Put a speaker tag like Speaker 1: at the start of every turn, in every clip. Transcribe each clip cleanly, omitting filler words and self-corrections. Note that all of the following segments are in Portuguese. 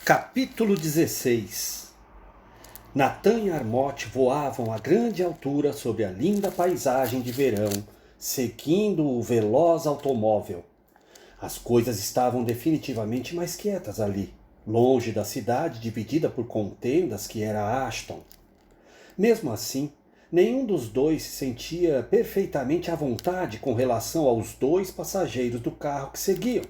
Speaker 1: Capítulo 16. Natan e Armote voavam a grande altura sobre a linda paisagem de verão, seguindo o veloz automóvel. As coisas estavam definitivamente mais quietas ali, longe da cidade dividida por contendas que era Ashton. Mesmo assim, nenhum dos dois se sentia perfeitamente à vontade com relação aos dois passageiros do carro que seguiam.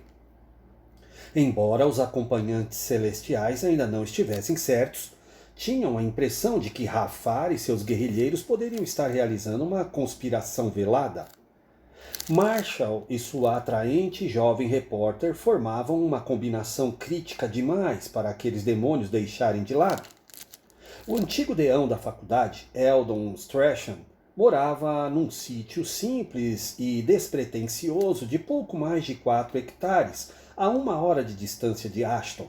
Speaker 1: Embora os acompanhantes celestiais ainda não estivessem certos, tinham a impressão de que Rafar e seus guerrilheiros poderiam estar realizando uma conspiração velada. Marshall e sua atraente jovem repórter formavam uma combinação crítica demais para aqueles demônios deixarem de lado. O antigo deão da faculdade, Eldon Strachan, morava num sítio simples e despretensioso de pouco mais de 4 hectares, a 1 hora de distância de Ashton.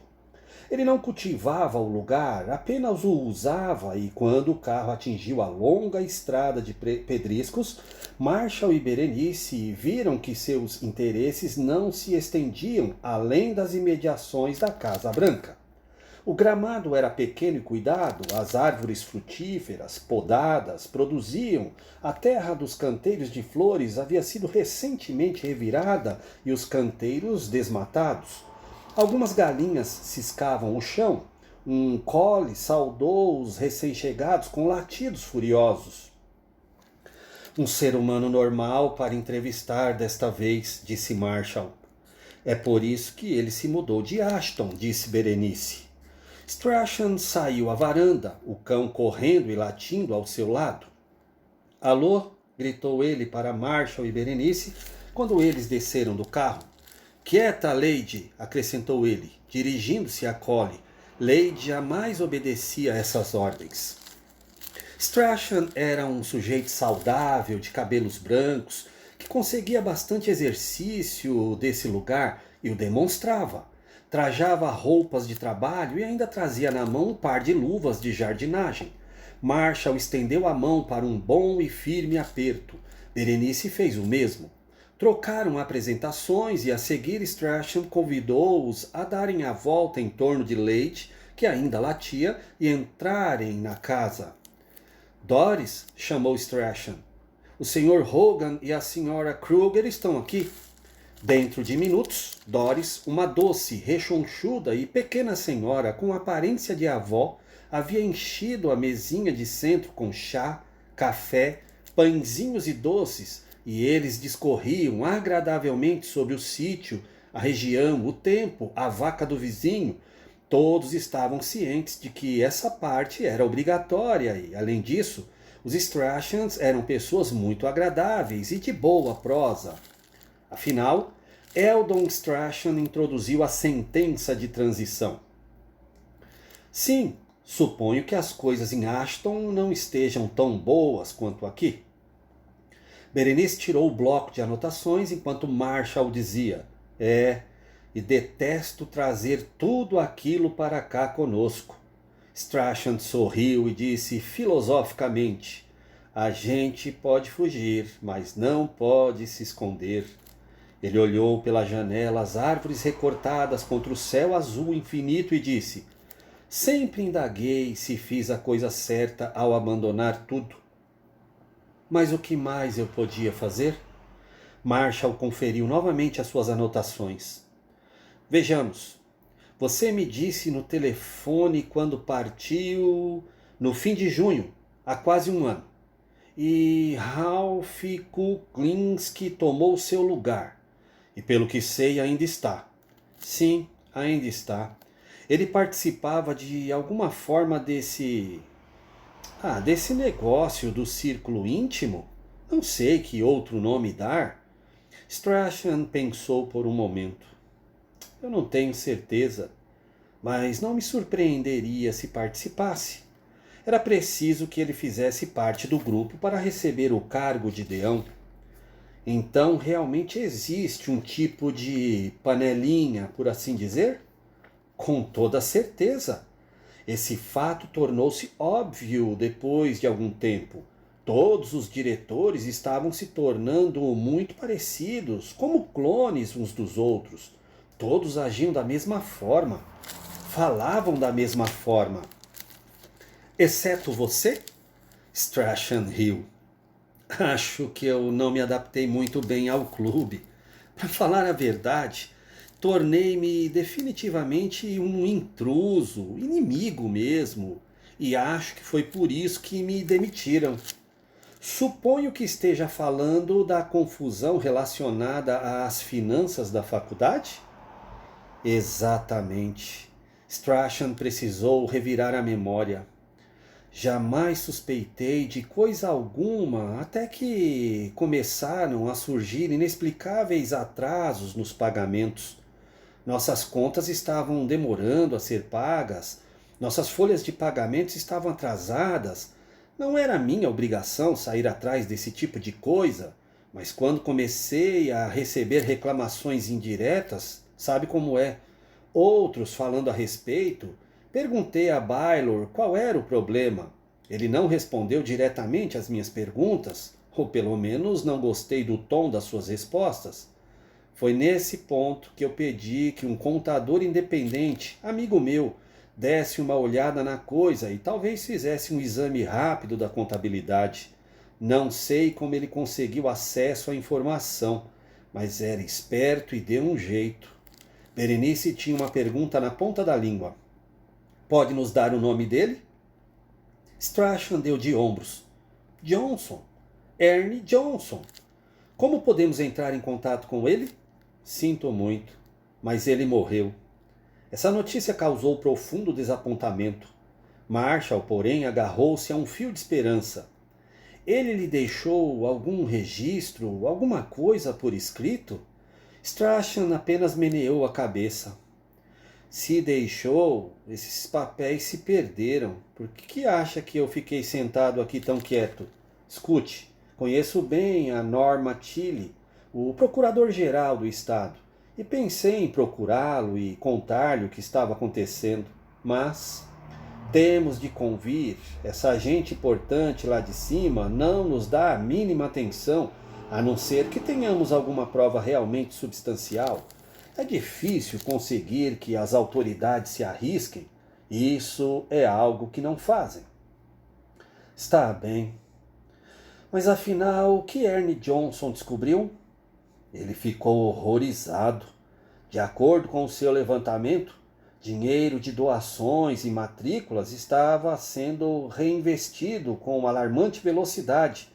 Speaker 1: Ele não cultivava o lugar, apenas o usava, e quando o carro atingiu a longa estrada de pedriscos, Marshall e Berenice viram que seus interesses não se estendiam além das imediações da Casa Branca. O gramado era pequeno e cuidado, as árvores frutíferas, podadas, produziam, a terra dos canteiros de flores havia sido recentemente revirada e os canteiros desmatados. Algumas galinhas ciscavam o chão, um cole saudou os recém-chegados com latidos furiosos. Um ser humano normal para entrevistar desta vez, disse Marshall. É por isso que ele se mudou de Ashton, disse Berenice. Strachan saiu à varanda, o cão correndo e latindo ao seu lado. Alô? Gritou ele para Marshall e Berenice quando eles desceram do carro. Quieta, Lady, acrescentou ele, dirigindo-se a Collie. Lady jamais obedecia a essas ordens. Strachan era um sujeito saudável, de cabelos brancos, que conseguia bastante exercício desse lugar e o demonstrava. Trajava roupas de trabalho e ainda trazia na mão um par de luvas de jardinagem. Marshall estendeu a mão para um bom e firme aperto. Berenice fez o mesmo. Trocaram apresentações e a seguir Strachan convidou-os a darem a volta em torno de Lady, que ainda latia, e entrarem na casa. Doris, chamou Strachan. O Sr. Hogan e a Sra. Kruger estão aqui. Dentro de minutos, Doris, uma doce, rechonchuda e pequena senhora com aparência de avó, havia enchido a mesinha de centro com chá, café, pãezinhos e doces, e eles discorriam agradavelmente sobre o sítio, a região, o tempo, a vaca do vizinho. Todos estavam cientes de que essa parte era obrigatória e, além disso, os Strachans eram pessoas muito agradáveis e de boa prosa. Afinal, Eldon Strachan introduziu a sentença de transição. Sim, suponho que as coisas em Ashton não estejam tão boas quanto aqui. Berenice tirou o bloco de anotações enquanto Marshall dizia: e detesto trazer tudo aquilo para cá conosco. Strachan sorriu e disse filosoficamente: a gente pode fugir, mas não pode se esconder. Ele olhou pela janela as árvores recortadas contra o céu azul infinito e disse: sempre indaguei se fiz a coisa certa ao abandonar tudo. Mas o que mais eu podia fazer? Marshall conferiu novamente as suas anotações. Vejamos. Você me disse no telefone quando partiu no fim de junho, há quase 1 ano. E Ralph Kuklinski tomou seu lugar. E pelo que sei, ainda está. Sim, ainda está. Ele participava de alguma forma desse negócio do círculo íntimo? Não sei que outro nome dar. Strachan pensou por um momento. Eu não tenho certeza, mas não me surpreenderia se participasse. Era preciso que ele fizesse parte do grupo para receber o cargo de deão. Então, realmente existe um tipo de panelinha, por assim dizer? Com toda certeza. Esse fato tornou-se óbvio depois de algum tempo. Todos os diretores estavam se tornando muito parecidos, como clones uns dos outros. Todos agiam da mesma forma. falavam da mesma forma. Exceto você? Strachan riu. Acho que eu não me adaptei muito bem ao clube. Para falar a verdade, tornei-me definitivamente um intruso, inimigo mesmo, e acho que foi por isso que me demitiram. Suponho que esteja falando da confusão relacionada às finanças da faculdade? Exatamente. Strachan precisou revirar a memória. Jamais suspeitei de coisa alguma até que começaram a surgir inexplicáveis atrasos nos pagamentos. Nossas contas estavam demorando a ser pagas, nossas folhas de pagamentos estavam atrasadas. Não era minha obrigação sair atrás desse tipo de coisa, mas quando comecei a receber reclamações indiretas, sabe como é? Outros falando a respeito, perguntei a Baylor qual era o problema. Ele não respondeu diretamente às minhas perguntas, ou pelo menos não gostei do tom das suas respostas. Foi nesse ponto que eu pedi que um contador independente, amigo meu, desse uma olhada na coisa e talvez fizesse um exame rápido da contabilidade. Não sei como ele conseguiu acesso à informação, mas era esperto e deu um jeito. Berenice tinha uma pergunta na ponta da língua. Pode nos dar o nome dele? Strachan deu de ombros. Johnson. Ernie Johnson. Como podemos entrar em contato com ele? Sinto muito, mas ele morreu. Essa notícia causou profundo desapontamento. Marshall, porém, agarrou-se a um fio de esperança. Ele lhe deixou algum registro, alguma coisa por escrito? Strachan apenas meneou a cabeça. Se deixou, esses papéis se perderam. Por que acha que eu fiquei sentado aqui tão quieto? Escute, conheço bem a Norma Tilly, o procurador-geral do estado, e pensei em procurá-lo e contar-lhe o que estava acontecendo. Mas temos de convir, essa gente importante lá de cima não nos dá a mínima atenção, a não ser que tenhamos alguma prova realmente substancial. É difícil conseguir que as autoridades se arrisquem. Isso é algo que não fazem. Está bem. Mas afinal, o que Ernie Johnson descobriu? Ele ficou horrorizado. De acordo com o seu levantamento, dinheiro de doações e matrículas estava sendo reinvestido com alarmante velocidade,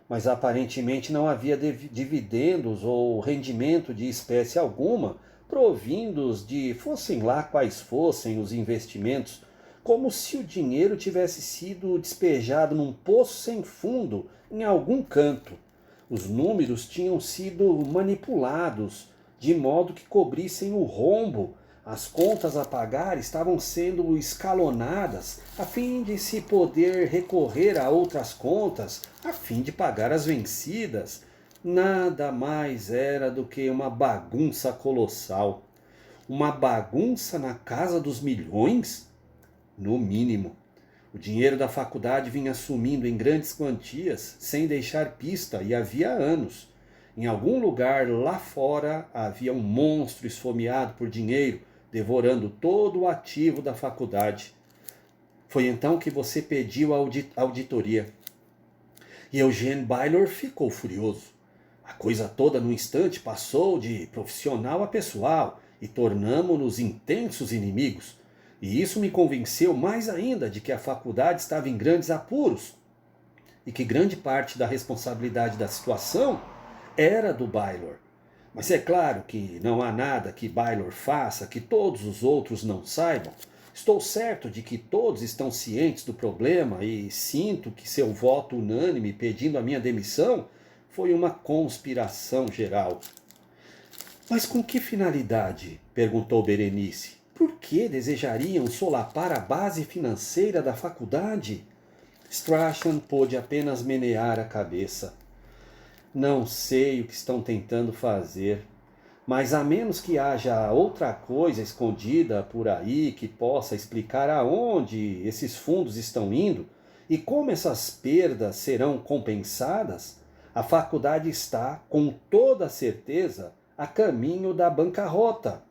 Speaker 1: mas aparentemente não havia dividendos ou rendimento de espécie alguma provindos de fossem lá quais fossem os investimentos, como se o dinheiro tivesse sido despejado num poço sem fundo em algum canto. Os números tinham sido manipulados de modo que cobrissem o rombo. As contas a pagar estavam sendo escalonadas a fim de se poder recorrer a outras contas, a fim de pagar as vencidas. Nada mais era do que uma bagunça colossal. Uma bagunça na casa dos milhões? No mínimo. O dinheiro da faculdade vinha sumindo em grandes quantias, sem deixar pista, e havia anos. Em algum lugar lá fora havia um monstro esfomeado por dinheiro, devorando todo o ativo da faculdade. Foi então que você pediu a auditoria. E Eugene Baylor ficou furioso. A coisa toda num instante passou de profissional a pessoal e tornamo-nos intensos inimigos. E isso me convenceu mais ainda de que a faculdade estava em grandes apuros e que grande parte da responsabilidade da situação era do Baylor. Mas é claro que não há nada que Baylor faça que todos os outros não saibam. Estou certo de que todos estão cientes do problema e sinto que seu voto unânime pedindo a minha demissão foi uma conspiração geral. Mas com que finalidade? Perguntou Berenice. Por que desejariam solapar a base financeira da faculdade? Strachan pôde apenas menear a cabeça. Não sei o que estão tentando fazer, mas a menos que haja outra coisa escondida por aí que possa explicar aonde esses fundos estão indo e como essas perdas serão compensadas, a faculdade está, com toda certeza, a caminho da bancarrota.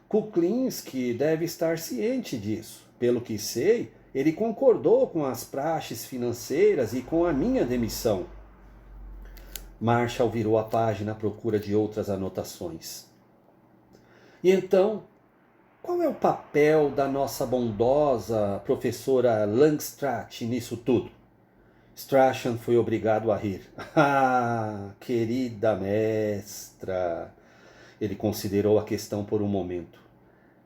Speaker 1: Kuklinski deve estar ciente disso. Pelo que sei, ele concordou com as praxes financeiras e com a minha demissão. Marshall virou a página à procura de outras anotações. E então, qual é o papel da nossa bondosa professora Langstrath nisso tudo? Strachan foi obrigado a rir. Ah, querida mestra! Ele considerou a questão por um momento.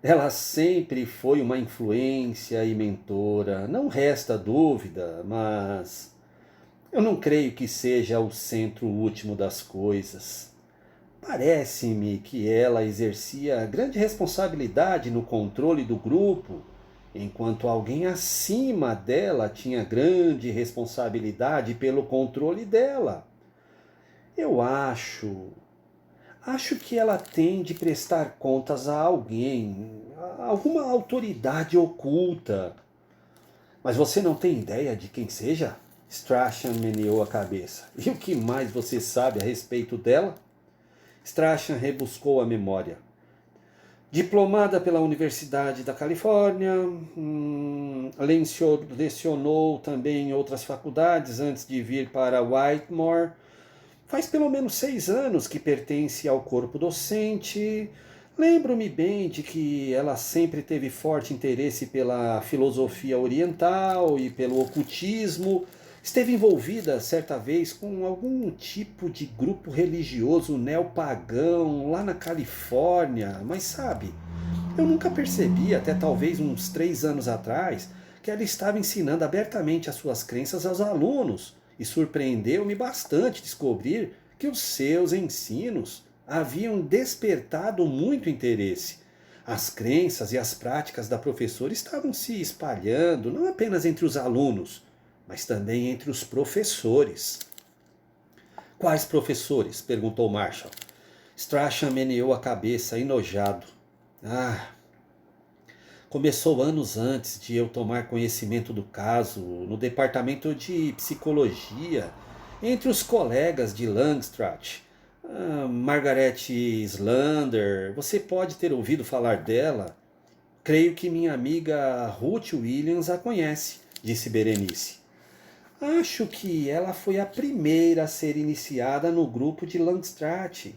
Speaker 1: Ela sempre foi uma influência e mentora, não resta dúvida, mas eu não creio que seja o centro último das coisas. Parece-me que ela exercia grande responsabilidade no controle do grupo, enquanto alguém acima dela tinha grande responsabilidade pelo controle dela. Eu acho que ela tem de prestar contas a alguém, a alguma autoridade oculta. Mas você não tem ideia de quem seja? Strachan meneou a cabeça. E o que mais você sabe a respeito dela? Strachan rebuscou a memória. Diplomada pela Universidade da Califórnia, lecionou também em outras faculdades antes de vir para Whitmore. Faz pelo menos 6 anos que pertence ao corpo docente. Lembro-me bem de que ela sempre teve forte interesse pela filosofia oriental e pelo ocultismo. Esteve envolvida certa vez com algum tipo de grupo religioso neopagão lá na Califórnia, mas sabe, eu nunca percebi, até talvez uns 3 anos atrás, que ela estava ensinando abertamente as suas crenças aos alunos, e surpreendeu-me bastante descobrir que os seus ensinos haviam despertado muito interesse. As crenças e as práticas da professora estavam se espalhando não apenas entre os alunos, mas também entre os professores. Quais professores? Perguntou Marshall. Strachan meneou a cabeça, enojado. Começou anos antes de eu tomar conhecimento do caso, no departamento de psicologia, entre os colegas de Langstrath. Margaret Slander, você pode ter ouvido falar dela? Creio que minha amiga Ruth Williams a conhece, disse Berenice. Acho que ela foi a primeira a ser iniciada no grupo de Langstrath,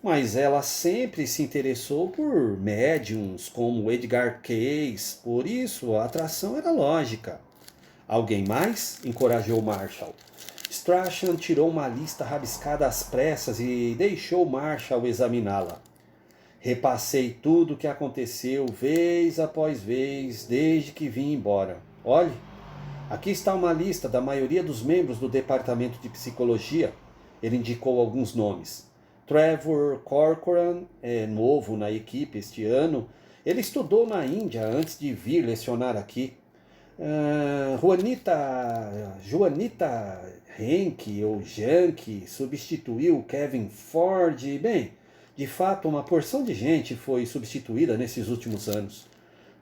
Speaker 1: mas ela sempre se interessou por médiums como Edgar Cayce, por isso a atração era lógica. Alguém mais? Encorajou Marshall. Strachan tirou uma lista rabiscada às pressas e deixou Marshall examiná-la. Repassei tudo o que aconteceu, vez após vez, desde que vim embora. Olhe, aqui está uma lista da maioria dos membros do departamento de psicologia. Ele indicou alguns nomes. Trevor Corcoran é novo na equipe este ano. Ele estudou na Índia antes de vir lecionar aqui. Joanita Henke ou Janke substituiu Kevin Ford. Bem, de fato, uma porção de gente foi substituída nesses últimos anos.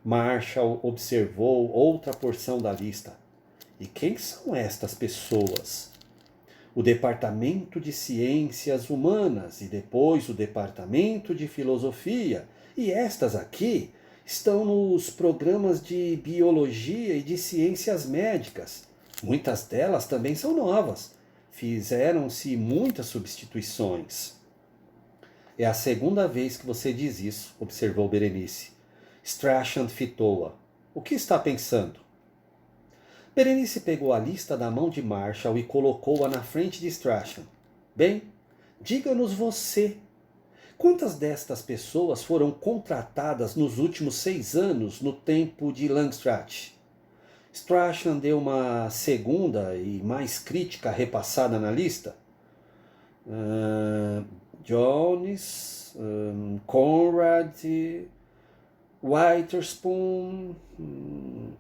Speaker 1: Marshall observou outra porção da lista. E quem são estas pessoas? O Departamento de Ciências Humanas e depois o Departamento de Filosofia. E estas aqui estão nos programas de Biologia e de Ciências Médicas. Muitas delas também são novas. Fizeram-se muitas substituições. É a segunda vez que você diz isso, observou Berenice. Strachan fitou-a. O que está pensando? Berenice pegou a lista da mão de Marshall e colocou-a na frente de Strachan. Bem, diga-nos você. Quantas destas pessoas foram contratadas nos últimos 6 anos no tempo de Langstrath? Strachan deu uma segunda e mais crítica repassada na lista. Jones, Conrad, Witherspoon,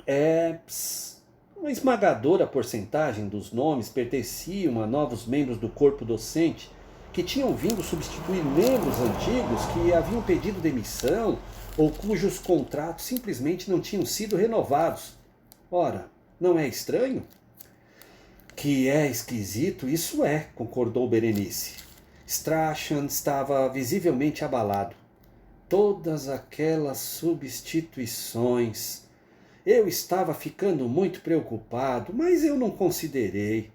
Speaker 1: Epps. Uma esmagadora porcentagem dos nomes pertenciam a novos membros do corpo docente que tinham vindo substituir membros antigos que haviam pedido demissão ou cujos contratos simplesmente não tinham sido renovados. Ora, não é estranho? Que é esquisito, isso é, concordou Berenice. Strachan estava visivelmente abalado. todas aquelas substituições. Eu estava ficando muito preocupado, mas eu não considerei.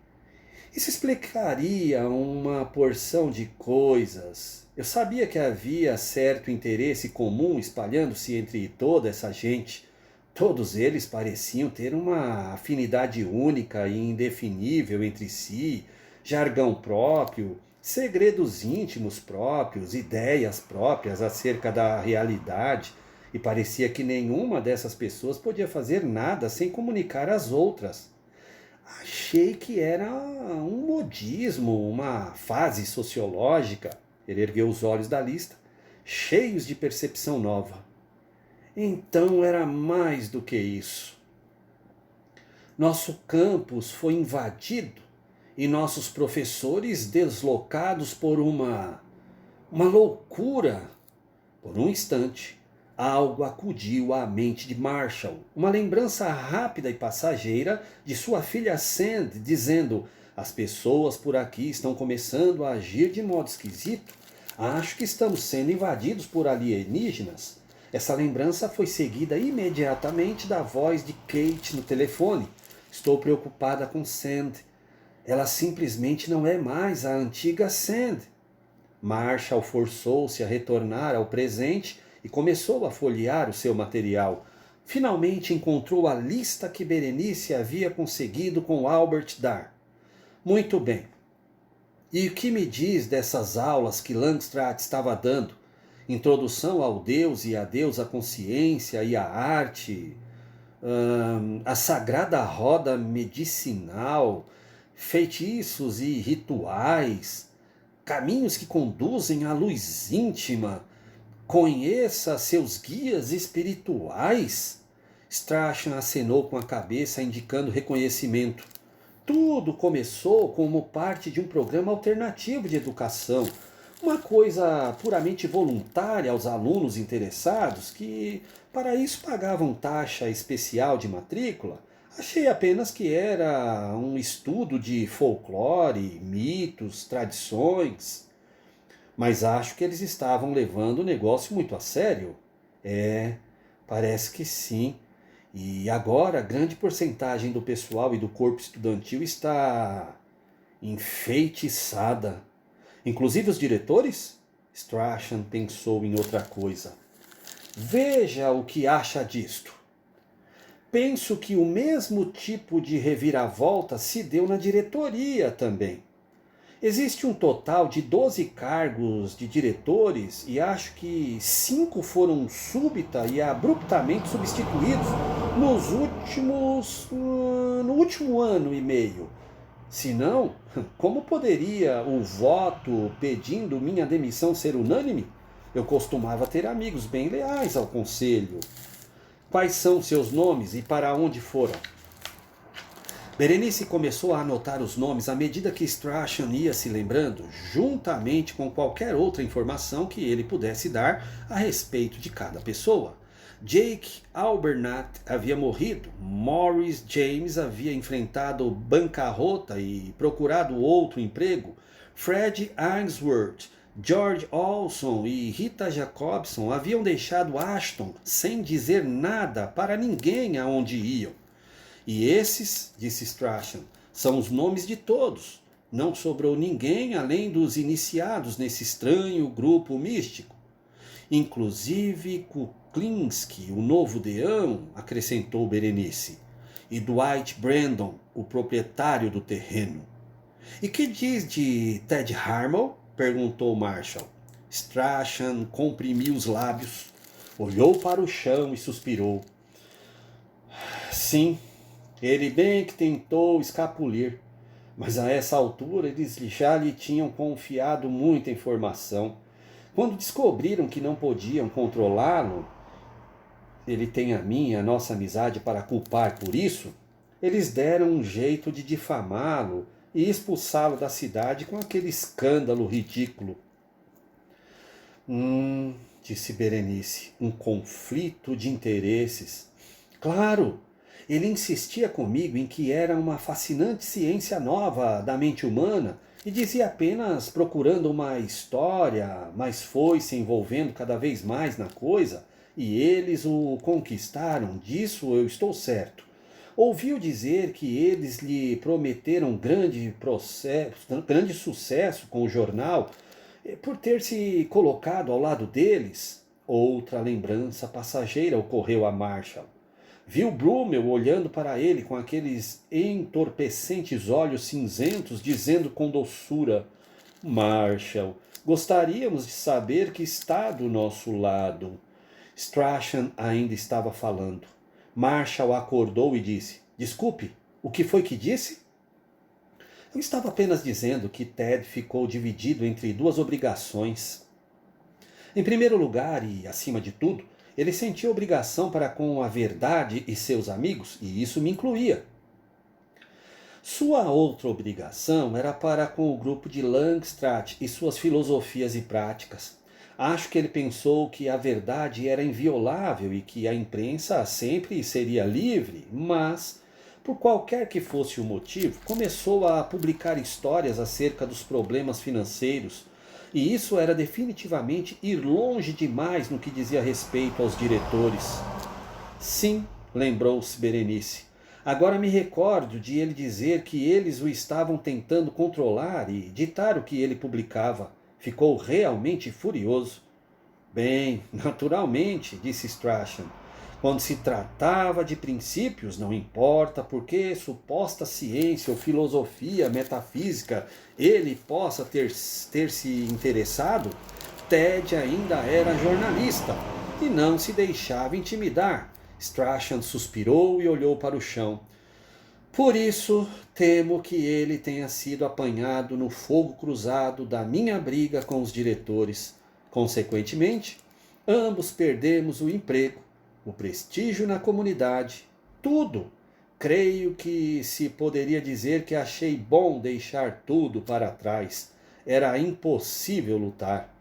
Speaker 1: Isso explicaria uma porção de coisas. Eu sabia que havia certo interesse comum espalhando-se entre toda essa gente. Todos eles pareciam ter uma afinidade única e indefinível entre si, jargão próprio, segredos íntimos próprios, ideias próprias acerca da realidade, e parecia que nenhuma dessas pessoas podia fazer nada sem comunicar às outras. Achei que era um modismo, uma fase sociológica. Ele ergueu os olhos da lista, cheios de percepção nova. Então era mais do que isso. Nosso campus foi invadido e nossos professores deslocados por uma loucura. Por um instante, algo acudiu à mente de Marshall, uma lembrança rápida e passageira de sua filha Sandy, dizendo: as pessoas por aqui estão começando a agir de modo esquisito. Acho que estamos sendo invadidos por alienígenas. Essa lembrança foi seguida imediatamente da voz de Kate no telefone. Estou preocupada com Sandy. Ela simplesmente não é mais a antiga Sandy. Marshall forçou-se a retornar ao presente e começou a folhear o seu material. Finalmente encontrou a lista que Berenice havia conseguido com Albert Darr. Muito bem. E o que me diz dessas aulas que Langstrath estava dando? Introdução ao Deus e a deusa consciência e a arte, a sagrada roda medicinal, feitiços e rituais, caminhos que conduzem à luz íntima. Conheça seus guias espirituais. Strachan acenou com a cabeça, indicando reconhecimento. Tudo começou como parte de um programa alternativo de educação, uma coisa puramente voluntária aos alunos interessados que, para isso, pagavam taxa especial de matrícula. Achei apenas que era um estudo de folclore, mitos, tradições. Mas acho que eles estavam levando o negócio muito a sério. É, parece que sim. E agora, grande porcentagem do pessoal e do corpo estudantil está enfeitiçada. Inclusive os diretores? Strachan pensou em outra coisa. Veja o que acha disto. Penso que o mesmo tipo de reviravolta se deu na diretoria também. Existe um total de 12 cargos de diretores e acho que 5 foram súbita e abruptamente substituídos no último ano e meio. Se não, como poderia o voto pedindo minha demissão ser unânime? Eu costumava ter amigos bem leais ao conselho. Quais são seus nomes e para onde foram? Berenice começou a anotar os nomes à medida que Strachan ia se lembrando, juntamente com qualquer outra informação que ele pudesse dar a respeito de cada pessoa. Jake Albernat havia morrido, Morris James havia enfrentado bancarrota e procurado outro emprego, Fred Ainsworth, George Olson e Rita Jacobson haviam deixado Ashton sem dizer nada para ninguém aonde iam. E esses, disse Strachan, são os nomes de todos. Não sobrou ninguém além dos iniciados nesse estranho grupo místico. Inclusive Kuklinski, o novo deão, acrescentou Berenice, e Dwight Brandon, o proprietário do terreno. E que diz de Ted Harmel? Perguntou Marshall. Strachan comprimiu os lábios, olhou para o chão e suspirou. Sim, ele bem que tentou escapulir, mas a essa altura eles já lhe tinham confiado muita informação. Quando descobriram que não podiam controlá-lo, ele tem a minha, a nossa amizade para culpar por isso, eles deram um jeito de difamá-lo e expulsá-lo da cidade com aquele escândalo ridículo. Disse Berenice, um conflito de interesses. Claro, ele insistia comigo em que era uma fascinante ciência nova da mente humana e dizia apenas procurando uma história, mas foi se envolvendo cada vez mais na coisa e eles o conquistaram, disso eu estou certo. Ouviu dizer que eles lhe prometeram grande sucesso com o jornal por ter se colocado ao lado deles. Outra lembrança passageira ocorreu a Marshall. Viu Brummel olhando para ele com aqueles entorpecentes olhos cinzentos, dizendo com doçura: Marshall, gostaríamos de saber que está do nosso lado. Strachan ainda estava falando. Marshall acordou e disse: Desculpe, o que foi que disse? Eu estava apenas dizendo que Ted ficou dividido entre duas obrigações. Em primeiro lugar, e acima de tudo, ele sentia obrigação para com a verdade e seus amigos, e isso me incluía. Sua outra obrigação era para com o grupo de Langstrath e suas filosofias e práticas. Acho que ele pensou que a verdade era inviolável e que a imprensa sempre seria livre, mas, por qualquer que fosse o motivo, começou a publicar histórias acerca dos problemas financeiros, e isso era definitivamente ir longe demais no que dizia respeito aos diretores. Sim, lembrou-se Berenice. Agora me recordo de ele dizer que eles o estavam tentando controlar e ditar o que ele publicava. Ficou realmente furioso. Bem, naturalmente, disse Strachan. Quando se tratava de princípios, não importa por que suposta ciência ou filosofia metafísica ele possa ter se interessado, Ted ainda era jornalista e não se deixava intimidar. Strachan suspirou e olhou para o chão. Por isso, temo que ele tenha sido apanhado no fogo cruzado da minha briga com os diretores. Consequentemente, ambos perdemos o emprego, o prestígio na comunidade, tudo. Creio que se poderia dizer que achei bom deixar tudo para trás. Era impossível lutar.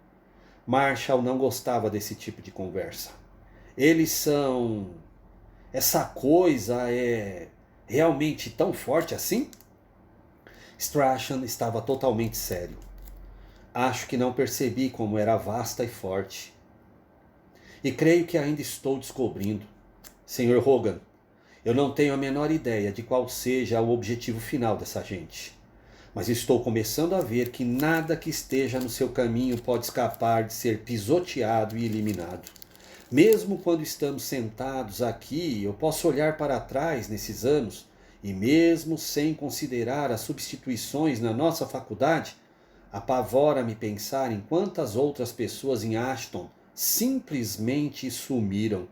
Speaker 1: Marshall não gostava desse tipo de conversa. Eles são... Essa coisa é realmente tão forte assim? Strachan estava totalmente sério. Acho que não percebi como era vasta e forte. E creio que ainda estou descobrindo. Sr. Hogan, eu não tenho a menor ideia de qual seja o objetivo final dessa gente. Mas estou começando a ver que nada que esteja no seu caminho pode escapar de ser pisoteado e eliminado. Mesmo quando estamos sentados aqui, eu posso olhar para trás nesses anos, e mesmo sem considerar as substituições na nossa faculdade, apavora-me pensar em quantas outras pessoas em Ashton simplesmente sumiram.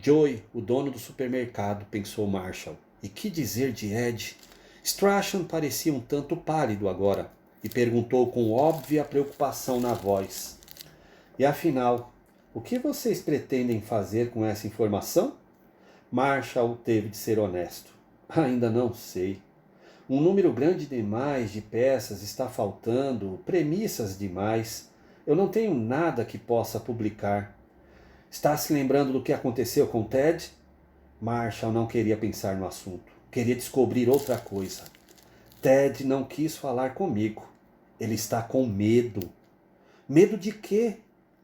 Speaker 1: Joey, o dono do supermercado, pensou Marshall. E que dizer de Ed? Strachan parecia um tanto pálido agora, e perguntou com óbvia preocupação na voz. E afinal, o que vocês pretendem fazer com essa informação? Marshall teve de ser honesto. Ainda não sei. Um número grande demais de peças está faltando, premissas demais. Eu não tenho nada que possa publicar. Está se lembrando do que aconteceu com Ted? Marshall não queria pensar no assunto. Queria descobrir outra coisa. Ted não quis falar comigo. Ele está com medo. Medo de quê?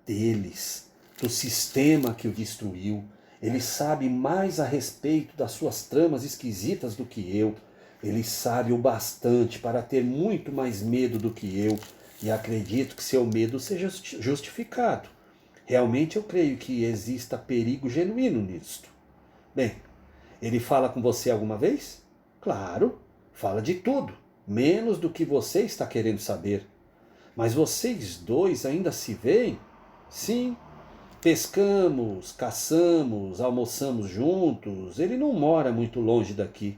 Speaker 1: Deles. Do sistema que o destruiu. Ele sabe mais a respeito das suas tramas esquisitas do que eu. Ele sabe o bastante para ter muito mais medo do que eu. E acredito que seu medo seja justificado. Realmente eu creio que exista perigo genuíno nisto. Bem, ele fala com você alguma vez? Claro, fala de tudo, menos do que você está querendo saber. Mas vocês dois ainda se veem? Sim, pescamos, caçamos, almoçamos juntos. Ele não mora muito longe daqui.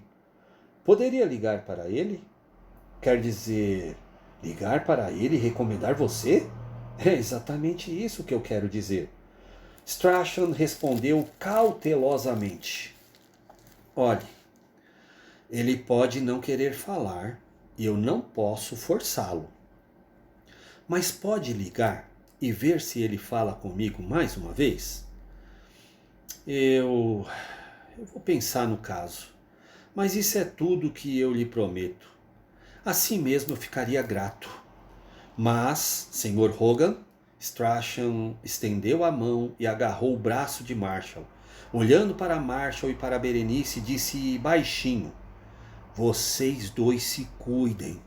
Speaker 1: Poderia ligar para ele? Quer dizer, ligar para ele e recomendar você? É exatamente isso que eu quero dizer. Strachan respondeu cautelosamente. Olhe, ele pode não querer falar e eu não posso forçá-lo. Mas pode ligar e ver se ele fala comigo mais uma vez? Eu vou pensar no caso. Mas isso é tudo que eu lhe prometo. Assim mesmo eu ficaria grato. Mas, Sr. Hogan, Strachan estendeu a mão e agarrou o braço de Marshall. Olhando para Marshall e para Berenice, disse baixinho: Vocês dois se cuidem.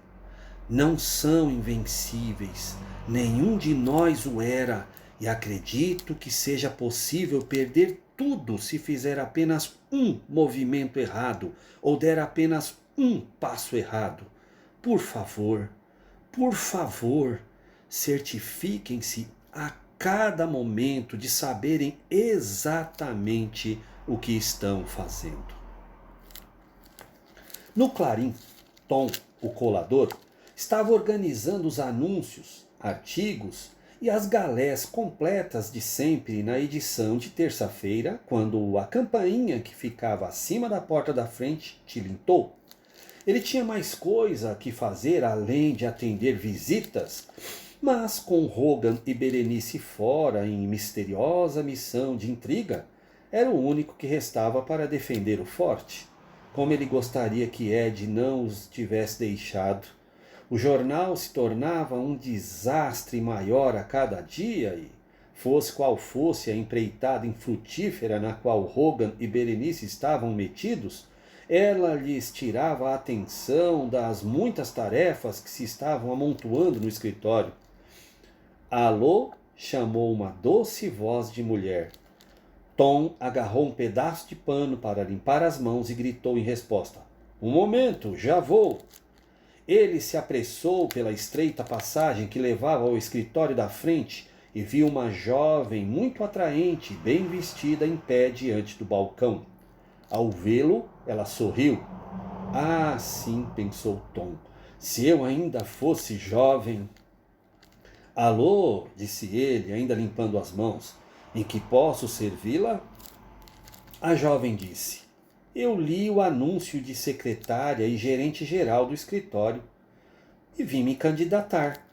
Speaker 1: Não são invencíveis. Nenhum de nós o era. E acredito que seja possível perder tudo se fizer apenas um movimento errado ou der apenas um passo errado. Por favor, certifiquem-se a cada momento de saberem exatamente o que estão fazendo. No Clarim, Tom, o colador, estava organizando os anúncios, artigos e as galés completas de sempre na edição de terça-feira, quando a campainha que ficava acima da porta da frente tilintou. Ele tinha mais coisa que fazer além de atender visitas, mas com Hogan e Berenice fora em misteriosa missão de intriga, era o único que restava para defender o forte. Como ele gostaria que Ed não os tivesse deixado. O jornal se tornava um desastre maior a cada dia e, fosse qual fosse a empreitada infrutífera na qual Hogan e Berenice estavam metidos, ela lhes tirava a atenção das muitas tarefas que se estavam amontoando no escritório. Alô? Chamou uma doce voz de mulher. Tom agarrou um pedaço de pano para limpar as mãos e gritou em resposta: Um momento, já vou! Ele se apressou pela estreita passagem que levava ao escritório da frente e viu uma jovem muito atraente, bem vestida, em pé diante do balcão. Ao vê-lo, ela sorriu. Ah, sim, pensou Tom, se eu ainda fosse jovem. Alô, disse ele, ainda limpando as mãos. Em que posso servi-la? A jovem disse: Eu li o anúncio de secretária e gerente-geral do escritório e vim me candidatar.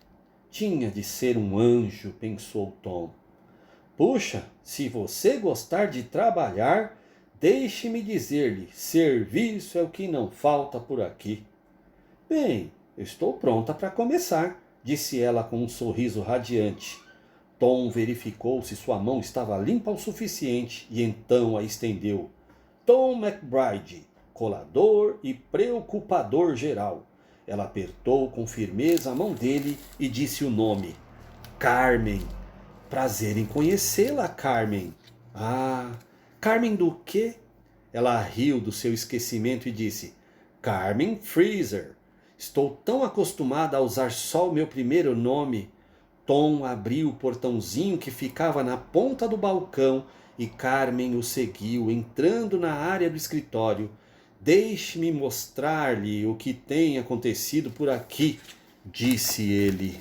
Speaker 1: Tinha de ser um anjo, pensou Tom. Puxa, se você gostar de trabalhar, deixe-me dizer-lhe, serviço é o que não falta por aqui. Bem, eu estou pronta para começar, disse ela com um sorriso radiante. Tom verificou se sua mão estava limpa o suficiente e então a estendeu. Tom McBride, colador e preocupador geral. Ela apertou com firmeza a mão dele e disse o nome. Carmen. Prazer em conhecê-la, Carmen. Ah, Carmen do quê? Ela riu do seu esquecimento e disse: Carmen Freezer. Estou tão acostumada a usar só o meu primeiro nome. Tom abriu o portãozinho que ficava na ponta do balcão e Carmen o seguiu, entrando na área do escritório. Deixe-me mostrar-lhe o que tem acontecido por aqui, disse ele.